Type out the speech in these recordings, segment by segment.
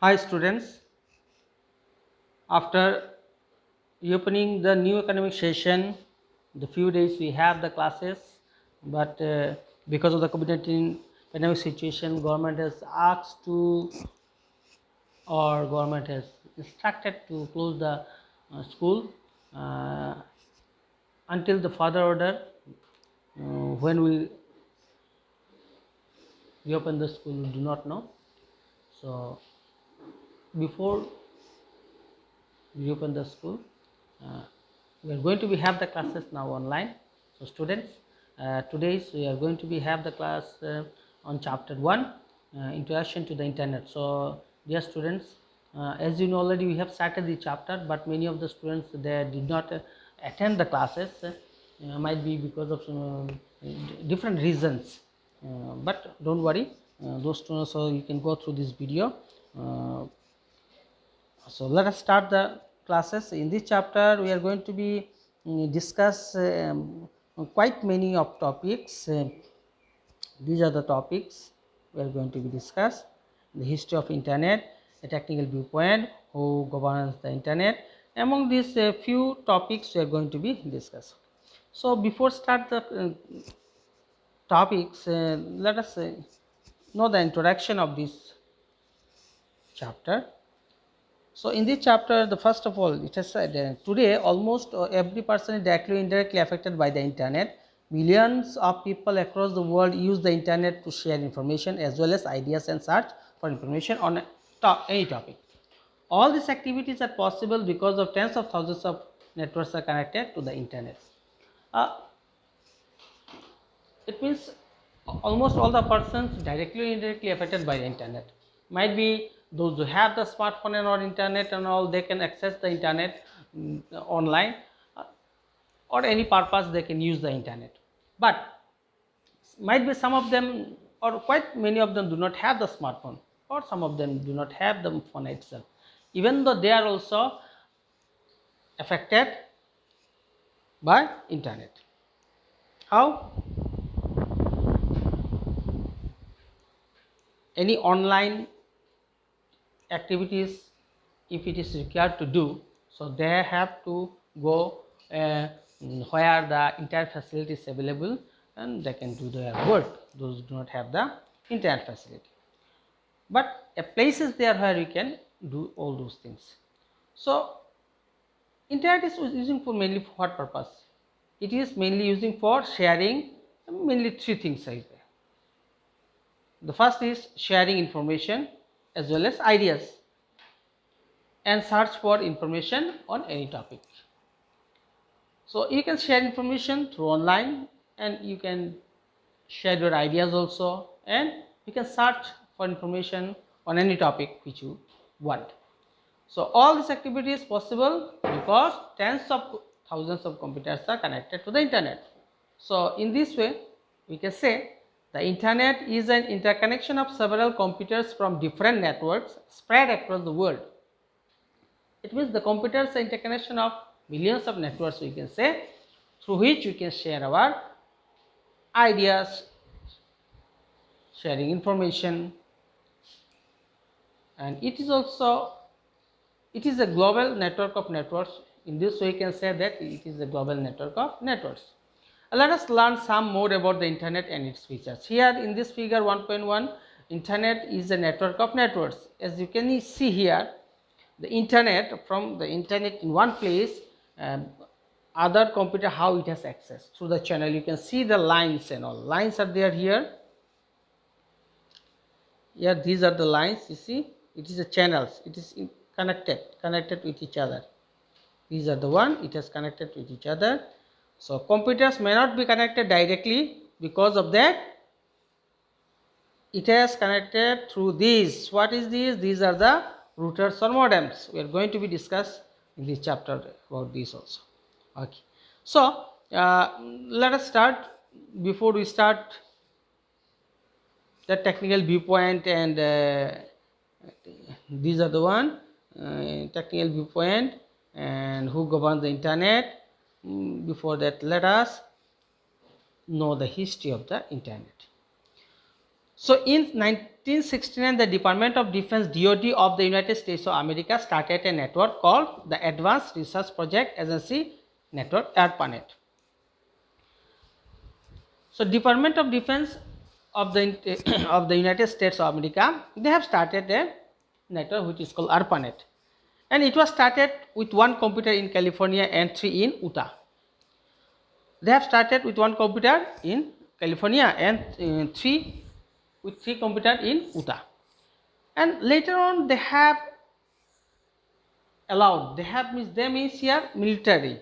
Hi students, after reopening the new academic session, the few days we have the classes, but because of the COVID-19 pandemic situation, government has asked to, or government has instructed to close the school uh, until the further order. When we reopen the school, we do not know. So before we open the school, uh, we are going to be have the classes now online. So students, today we are going to be have the class on chapter 1, introduction to the internet. So dear students, as you know already we have started the chapter, but many of the students they did not attend the classes, might be because of different reasons, but don't worry, those students, so you can go through this video. So let us start the classes. In this chapter we are going to be discuss quite many of topics. These are the topics we are going to be discuss: the history of internet, a technical viewpoint, who governs the internet. Among these few topics we are going to be discuss. So before start the topics, let us know the introduction of this chapter. So in this chapter, the first of all, it has said today almost every person is directly or indirectly affected by the internet. Millions of people across the world use the internet to share information as well as ideas and search for information on any topic. All these activities are possible because of tens of thousands of networks are connected to the internet. Uh, it means almost all the persons directly or indirectly affected by the internet. Might be those who have the smartphone and or internet and all, they can access the internet online, or any purpose they can use the internet. But might be some of them or quite many of them do not have the smartphone, or some of them do not have the phone itself, even though they are also affected by internet. How? Any online activities, if it is required to do, so they have to go where the internet facility is available, and they can do their work, those do not have the internet facility. But a place is there where you can do all those things. So internet is using for mainly for what purpose? It is mainly using for sharing mainly three things are there. The first is sharing information as well as ideas, and search for information on any topic. So you can share information through online, and you can share your ideas also, and you can search for information on any topic which you want. So all this activity is possible because tens of thousands of computers are connected to the internet. So in this way we can say the internet is an interconnection of several computers from different networks spread across the world. It means the computers are interconnection of millions of networks, we can say, through which we can share our ideas, sharing information, and it is a global network of networks. In this way, we can say that it is a global network of networks. Let us learn some more about the internet and its features. Here in this figure 1.1, internet is a network of networks. As you can see here, the internet, from the internet in one place, other computer, how it has access through the channel. You can see the lines and all lines are there here. Here these are the lines, you see, it is the channels, it is connected with each other. These are the one, it has connected with each other. So computers may not be connected directly, because of that it has connected through these. What is these? These are the routers or modems. We are going to be discuss in this chapter about this also. Okay, so let us start. Before we start the technical viewpoint, and these are the one, technical viewpoint and who governs the internet. Before that, let us know the history of the internet. So in 1969, the Department of Defense (DoD) of the United States of America started a network called the Advanced Research Project Agency Network, ARPANET. So Department of Defense of the of the United States of America, they have started a network which is called ARPANET, and it was started with one computer in California and 3 in Utah. They have started with one computer in California and three computers in Utah, and later on they have allowed, they means here military,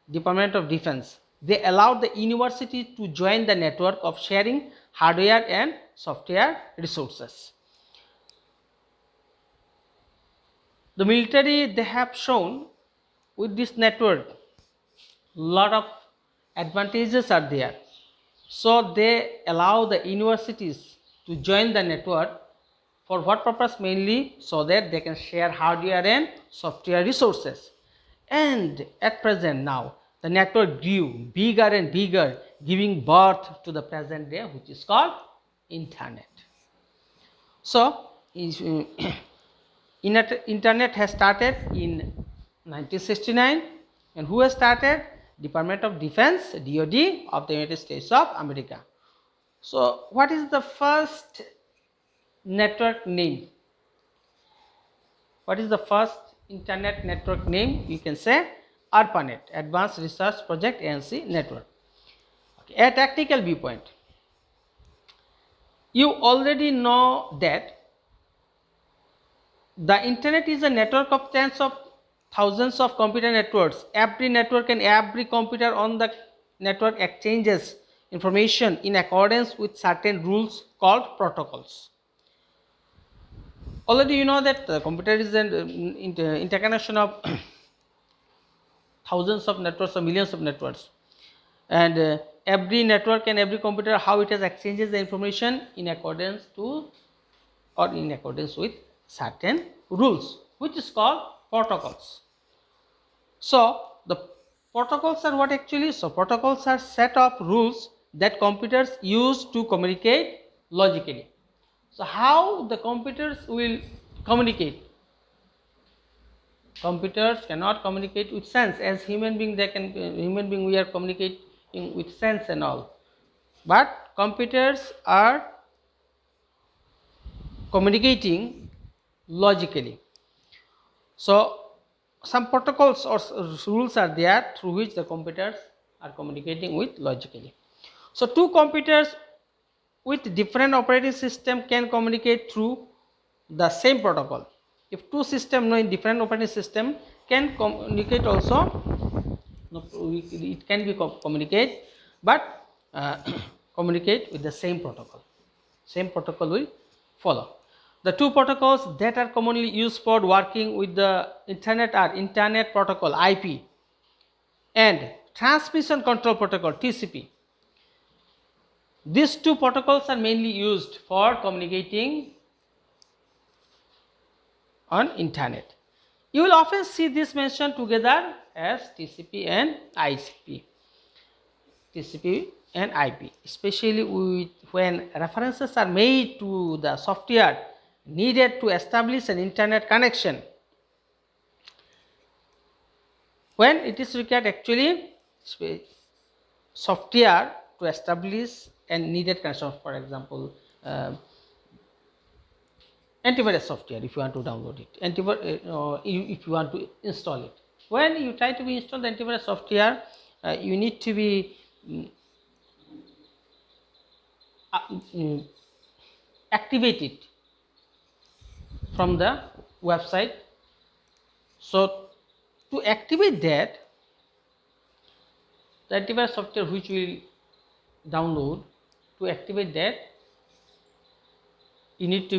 Department of Defense, they allowed the university to join the network of sharing hardware and software resources. The military, they have shown with this network lot of advantages are there. So they allow the universities to join the network. For what purpose? Mainly so that they can share hardware and software resources. And at present now, the network grew bigger and bigger, giving birth to the present day, which is called internet. So internet has started in 1969, and who has started? Department of Defense (DoD) of the United States of America. So what is the first network name? What is the first internet network name? You can say ARPANET, Advanced Research Project Agency Network. Okay. A tactical viewpoint, you already know that the internet is a network of tens of thousands of computer networks. Every network and every computer on the network exchanges information in accordance with certain rules called protocols. Already you know that the computer is an interconnection of thousands of networks or millions of networks, and every network and every computer, how it has exchanges the information in accordance with certain rules, which is called protocols. So the protocols are what actually? So protocols are set of rules that computers use to communicate logically. So how the computers will communicate? Computers cannot communicate with sense. As human being, we are communicating with sense and all, but computers are communicating logically. So some protocols or rules are there through which the computers are communicating with logically. So two computers with different operating system can communicate through the same protocol. If two systems knowing different operating system can communicate also, it can be communicate, but communicate with the same protocol. Same protocol will follow. The two protocols that are commonly used for working with the internet are Internet Protocol (IP) and Transmission Control Protocol (TCP). These two protocols are mainly used for communicating on internet. You will often see this mentioned together as TCP and IP. TCP and IP, especially when references are made to the software needed to establish an internet connection. When it is required actually software to establish and needed connection, for example, antivirus software, if you want to download it, if you want to install it. When you try to install the antivirus software, you need to be activate it from the website. So to activate that, the antivirus software which will download, to activate that, you need to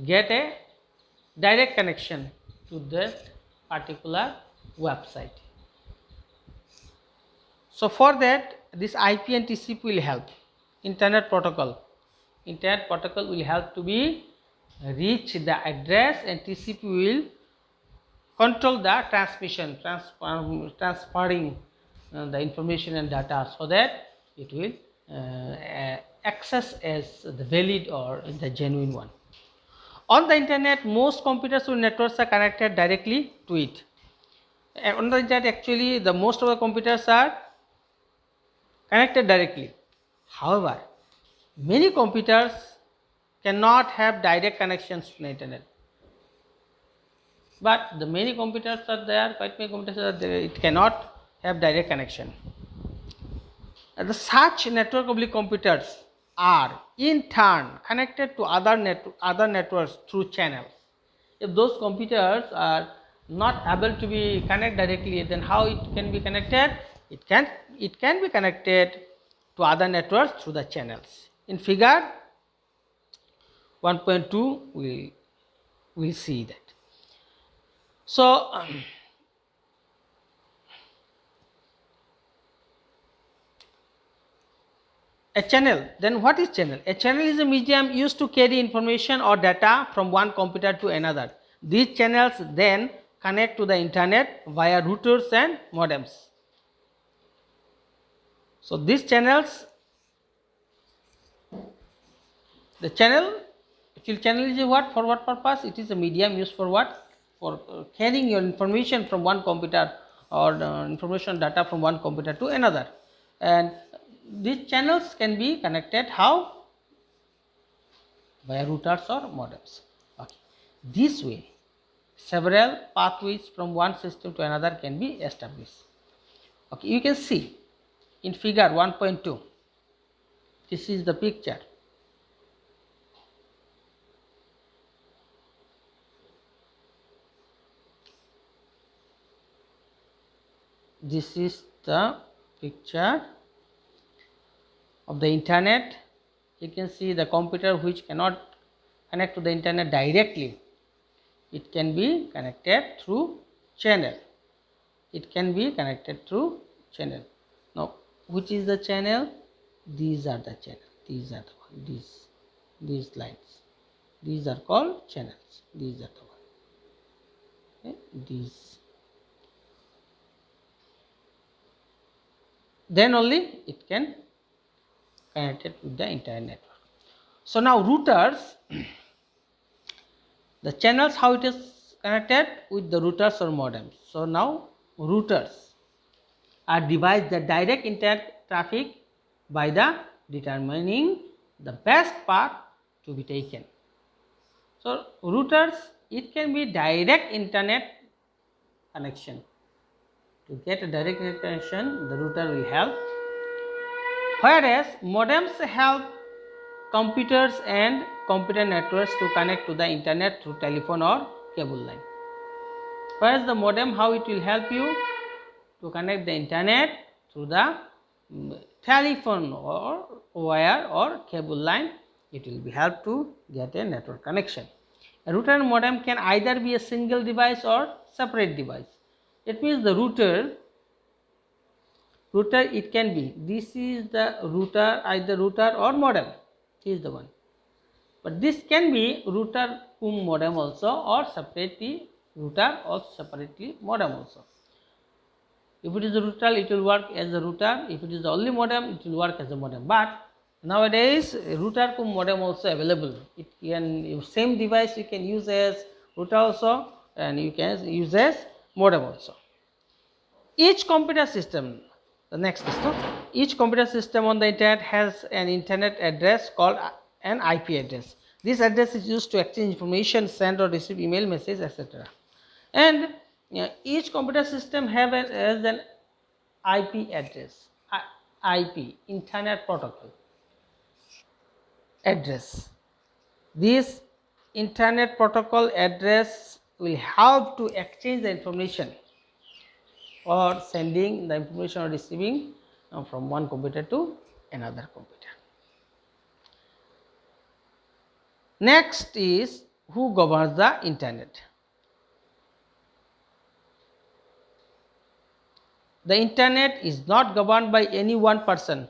get a direct connection to that particular website. So for that, this IP and TCP will help. Internet protocol will help to be reach the address, and TCP will control the transmission, transferring the information and data, so that it will access as the valid or the genuine one. On the internet, most computers with networks are connected directly to it. On the internet, actually, the most of the computers are connected directly. However, many computers cannot have direct connections to the internet. But the many computers are there, quite many computers are there, it cannot have direct connection. The such network oblique computers are in turn connected to other networks through channels. If those computers are not able to be connected directly, then how it can be connected? It can be connected to other networks through the channels. In figure 1.2 we will see that. So a channel, then what is channel? A channel is a medium used to carry information or data from one computer to another. These channels then connect to the internet via routers and modems. So these channels, the channel, actually channel is a what? For what purpose? It is a medium used for what? For carrying your information from one computer or information data from one computer to another. And these channels can be connected how? Via routers or modems. Okay. This way, several pathways from one system to another can be established. Okay, you can see in figure 1.2. This is the picture. This is the picture of the internet. You can see the computer which cannot connect to the internet directly. It can be connected through channel. It can be connected through channel. Now, which is the channel? These are the channel. These are the one. These lines. These are called channels. These are the one. Okay. These. Then only it can connect it with the internet network. So now routers, the channels, how it is connected with the routers or modems. So now routers are devices that direct internet traffic by the determining the best path to be taken. So routers, it can be direct internet connection. To get a direct internet connection, the router will help. Whereas modems help computers and computer networks to connect to the internet through telephone or cable line. Whereas the modem, how it will help you to connect the internet through the telephone or wire or cable line, it will be help to get a network connection. A router and modem can either be a single device or separate device. It means the router it can be, this is the router, either router or modem, this is the one. But this can be router cum modem also, or separately router or separately modem also. If it is a router, it will work as a router. If it is only modem, it will work as a modem. But nowadays router cum modem also available. It can, same device you can use as router also, and you can use as modem also. Each computer system, the next system, each computer system on the internet has an internet address called an IP address. This address is used to exchange information, send or receive email, message, etc. And each computer system has an IP address, IP, Internet Protocol address. This Internet Protocol address will help to exchange the information or sending the information or receiving from one computer to another computer. Next is who governs the internet. The internet is not governed by any one person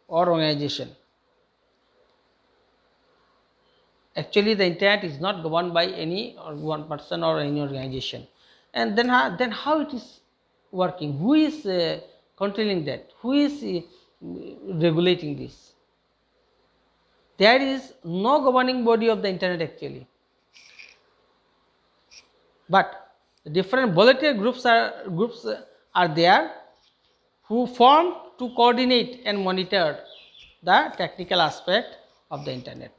or organization. Actually, the internet is not governed by any one person or any organization. And then how it is working? Who is controlling that? Who is regulating this? there is no governing body of the internet actually, but the different volunteer groups are there who form to coordinate and monitor the technical aspect of the internet.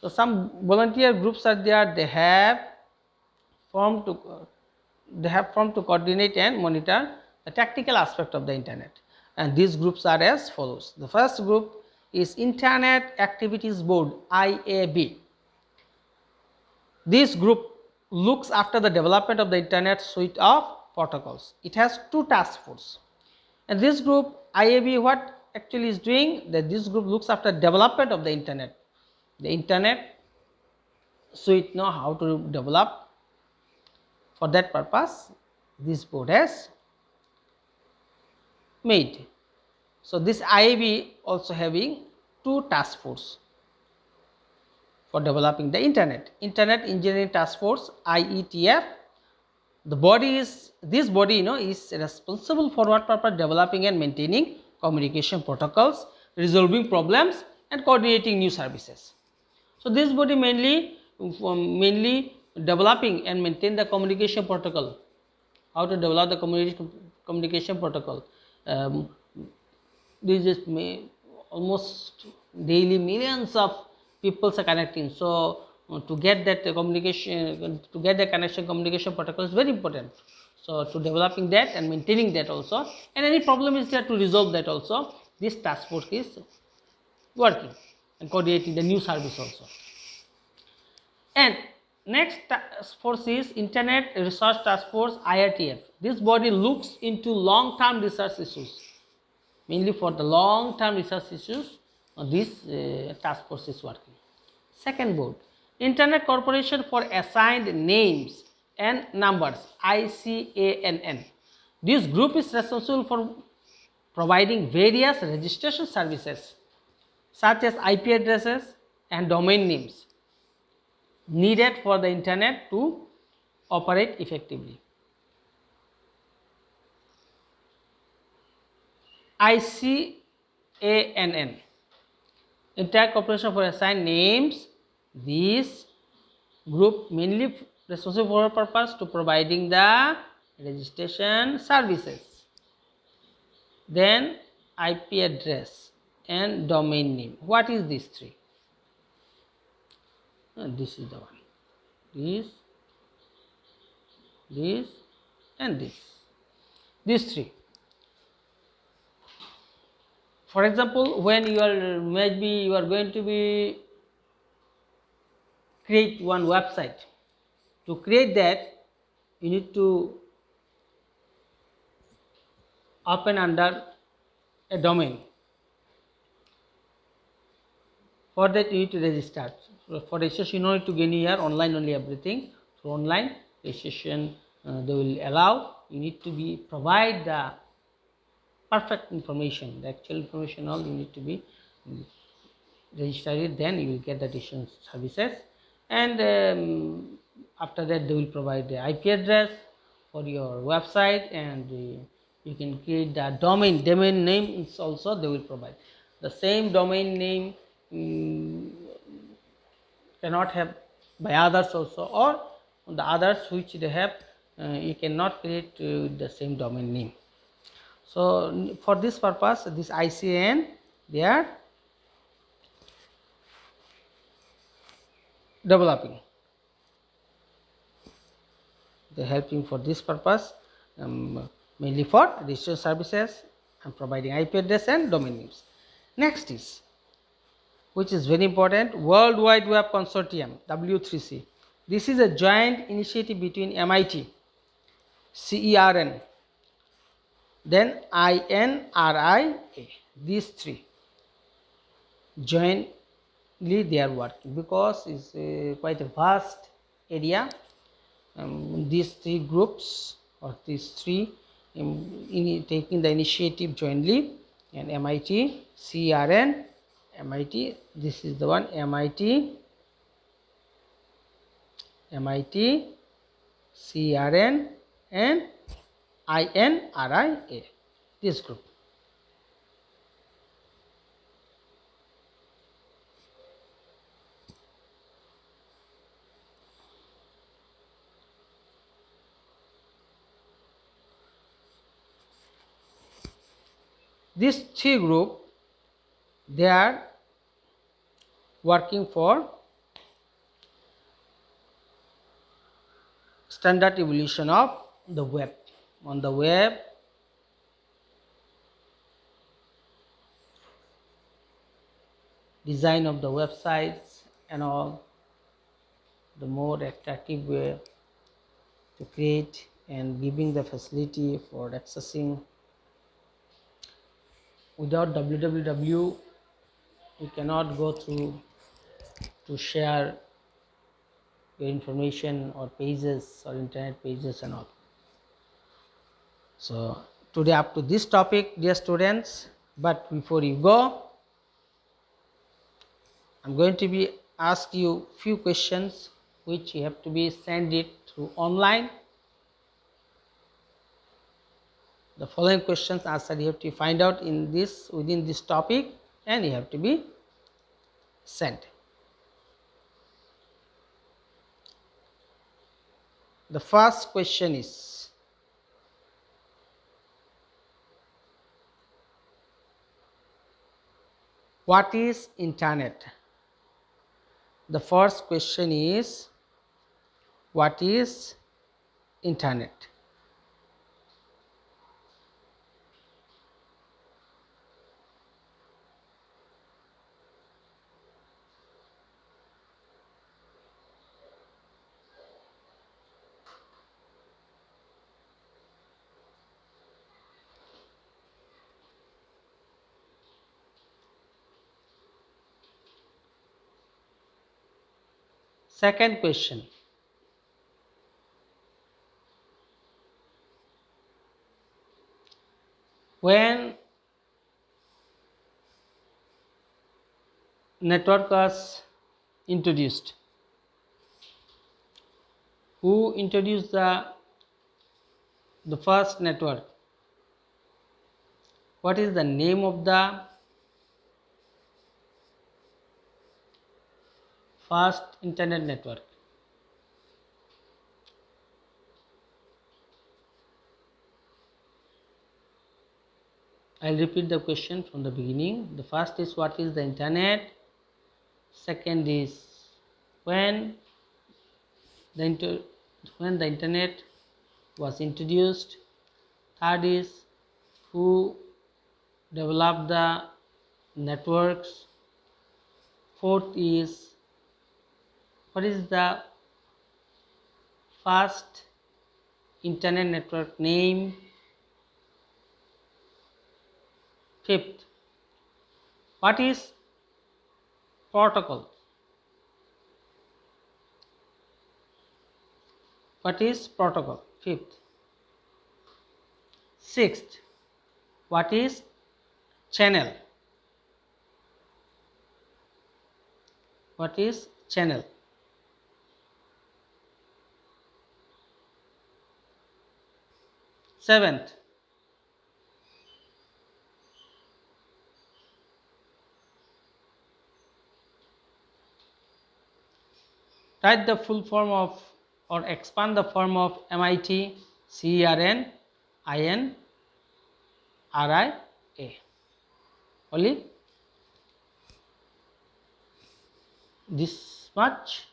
So some volunteer groups are there, they have formed to coordinate and monitor the technical aspect of the internet, and these groups are as follows. The first group is Internet Activities Board, IAB. This group looks after the development of the internet suite of protocols. It has two task force, and this group IAB what actually is doing, that this group looks after development of the internet. The internet suite know how to develop. For that purpose this board has made. So this IAB also having two task force for developing the internet. Internet Engineering Task Force, IETF. The body is, this body is responsible for what purpose? Developing and maintaining communication protocols, resolving problems and coordinating new services. So this body mainly developing and maintain the communication protocol. How to develop the communication protocol. This is almost daily millions of people are connecting. So to get that communication, to get the communication protocol is very important. So to developing that and maintaining that also, and any problem is there to resolve that also, this task force is working and coordinating the new service also. And next task force is Internet Research Task Force, IRTF. This body looks into long-term research issues. Mainly for the long-term research issues, this task force is working. Second board, Internet Corporation for Assigned Names and Numbers, ICANN. This group is responsible for providing various registration services such as IP addresses and domain names needed for the internet to operate effectively. ICANN, Internet Corporation for Assigned Names. This group mainly responsible for a purpose to providing the registration services. Then IP address and domain name. What is these three? This is the one. This and this. These three. For example, when you are going to be create one website. To create that, you need to open under a domain. For that you need to register. For registration you don't need to gain here, online only everything. So online registration they will allow. You need to be provide the perfect information, the actual information all you need to be register it, then you will get the registration services. And after that they will provide the IP address for your website, and you can create the domain name is also they will provide. The same domain name cannot have by others also, or the others which they have you cannot create the same domain name. So for this purpose this ICANN they are developing. They helping for this purpose, mainly for registration services and providing IP address and domain names. Next is, which is very important, World Wide Web Consortium, W3C. This is a joint initiative between MIT, CERN, then INRIA. These three jointly they are working because it's quite a vast area. These three groups or these three taking the initiative jointly, and MIT, CERN, MIT, this is the one, MIT, CERN and INRIA, this group. These three group, they are working for standard evolution of the web. On the web, design of the websites and all, the more attractive way to create and giving the facility for accessing. Without www, you cannot go through to share your information or pages or internet pages and all. So today up to this topic, dear students, but before you go, I'm going to be ask you few questions which you have to be send it through online. The following questions answer you have to find out in this within this topic, and you have to be sent. The first question is, what is internet? The first question is, what is internet? Second question, when network was introduced, who introduced the first network? What is the name of the first internet network? I'll repeat the question from the beginning. The first is, what is the internet? Second is, when the internet was introduced. Third is, who developed the networks. Fourth is, what is the first internet network name? Fifth, what is protocol? What is protocol? Fifth. Sixth, what is channel? What is channel? Seventh, write the full form of or expand the form of MIT CERN IN RIA. Only this much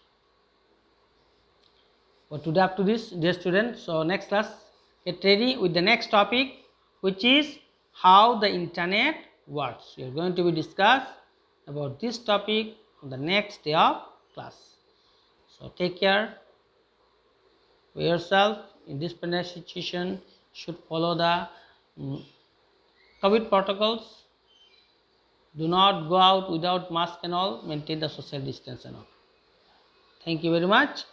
for today up to this, dear students. So next class, get ready with the next topic, which is how the internet works. We are going to be discuss about this topic on the next day of class. So take care for yourself in this pandemic situation. Should follow the COVID protocols. Do not go out without mask and all. Maintain the social distance and all. Thank you very much.